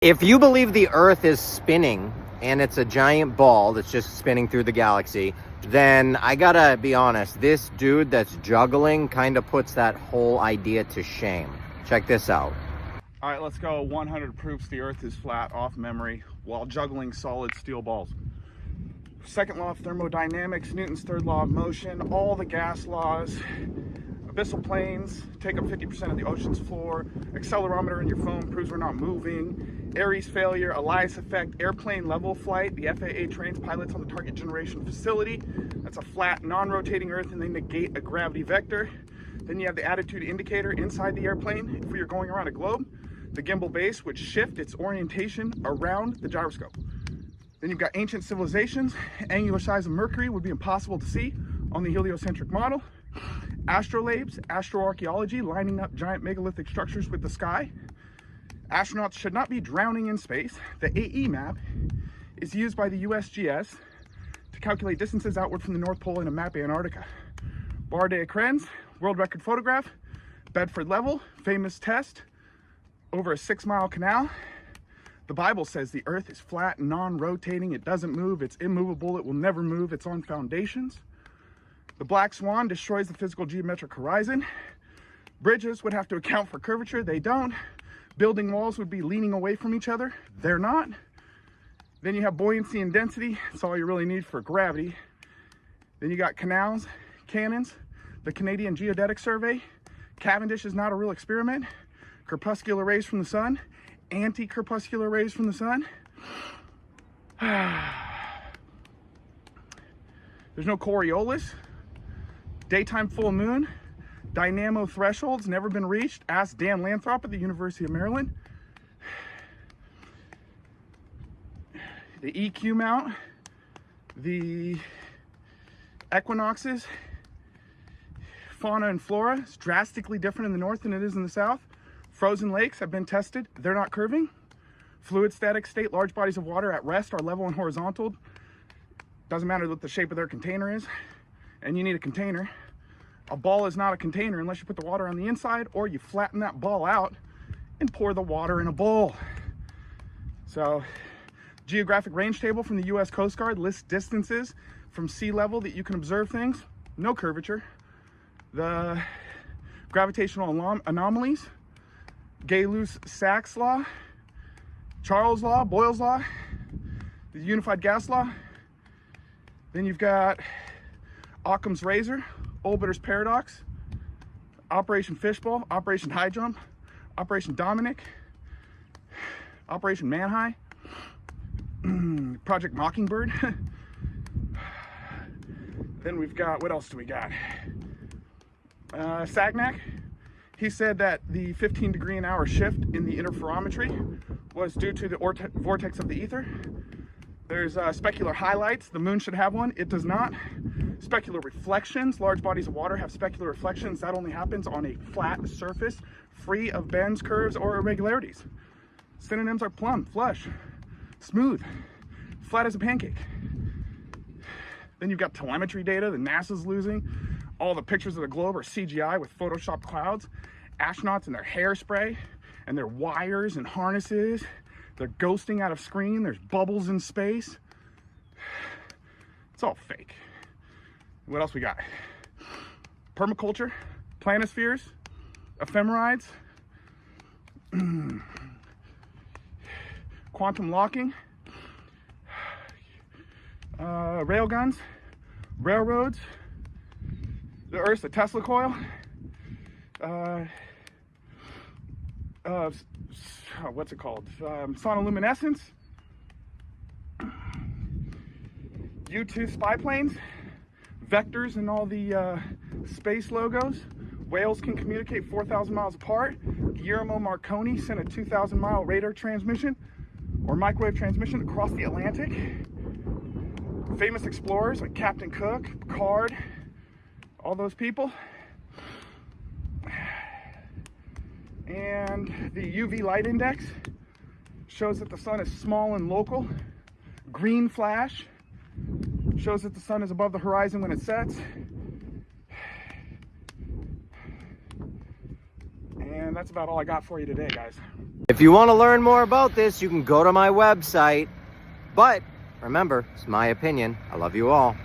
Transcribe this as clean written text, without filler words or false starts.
If you believe the Earth is spinning and it's a giant ball that's just spinning through the galaxy, then I gotta be honest, this dude that's juggling kind of puts that whole idea to shame. Check this out. All right, let's go 100 proofs the Earth is flat off memory while juggling solid steel balls. Second law of thermodynamics, Newton's third law of motion, all the gas laws, abyssal planes take up 50% of the ocean's floor, accelerometer in your phone proves we're not moving, Ares failure, Elias effect, airplane level flight, the FAA trains pilots on the target generation facility. That's a flat, non-rotating Earth, and they negate a gravity vector. Then you have the attitude indicator inside the airplane. If you're going around a globe, the gimbal base would shift its orientation around the gyroscope. Then you've got ancient civilizations. Angular size of Mercury would be impossible to see on the heliocentric model. Astrolabes, astroarchaeology, lining up giant megalithic structures with the sky. Astronauts should not be drowning in space. The AE map is used by the USGS to calculate distances outward from the North Pole and to map Antarctica. Barre de Crens, world record photograph. Bedford level, famous test over a 6-mile canal. The Bible says the Earth is flat, non-rotating, it doesn't move, it's immovable, it will never move, it's on foundations. The black swan destroys the physical geometric horizon. Bridges would have to account for curvature, they don't. Building walls would be leaning away from each other, they're not. Then you have buoyancy and density, that's all you really need for gravity. Then you got canals, cannons, the Canadian Geodetic Survey. Cavendish is not a real experiment. Crepuscular rays from the sun, anti-crepuscular rays from the sun. There's no Coriolis. Daytime full moon. Dynamo thresholds never been reached. Ask Dan Lathrop at the University of Maryland. The EQ mount. The equinoxes. Fauna and flora is drastically different in the north than it is in the south. Frozen lakes have been tested. They're not curving. Fluid static state, large bodies of water at rest are level and horizontal. Doesn't matter what the shape of their container is. And you need a container. A ball is not a container unless you put the water on the inside or you flatten that ball out and pour the water in a bowl. So, geographic range table from the US Coast Guard lists distances from sea level that you can observe things. No curvature. The gravitational anomalies, Gay-Lussac law, Charles law, Boyle's law, the unified gas law. Then you've got Occam's razor, Olbiter's paradox, Operation Fishbowl, Operation High Jump, Operation Dominic, Operation Manhigh, Project Mockingbird. Then we've got, what else do we got? Sagnac. He said that the 15-degree-an-hour shift in the interferometry was due to the vortex of the ether. There's specular highlights. The moon should have one. It does not. Specular reflections. Large bodies of water have specular reflections. That only happens on a flat surface, free of bends, curves, or irregularities. Synonyms are plumb, flush, smooth, flat as a pancake. Then you've got telemetry data that NASA's losing. All the pictures of the globe are CGI with photoshopped clouds. Astronauts and their hairspray and their wires and harnesses. They're ghosting out of screen. There's bubbles in space. It's all fake. What else we got? Permaculture, planispheres, ephemerides, quantum locking, railguns, railroads, the Earth's a Tesla coil, what's it called? Sonoluminescence, U-2 spy planes, vectors and all the space logos. Whales can communicate 4,000 miles apart. Guillermo Marconi sent a 2,000-mile radar transmission or microwave transmission across the Atlantic. Famous explorers like Captain Cook, Picard, all those people. And the UV light index shows that the sun is small and local. Green flash shows that the sun is above the horizon when it sets. And that's about all I got for you today, guys. If you want to learn more about this, you can go to my website. But remember, it's my opinion. I love you all.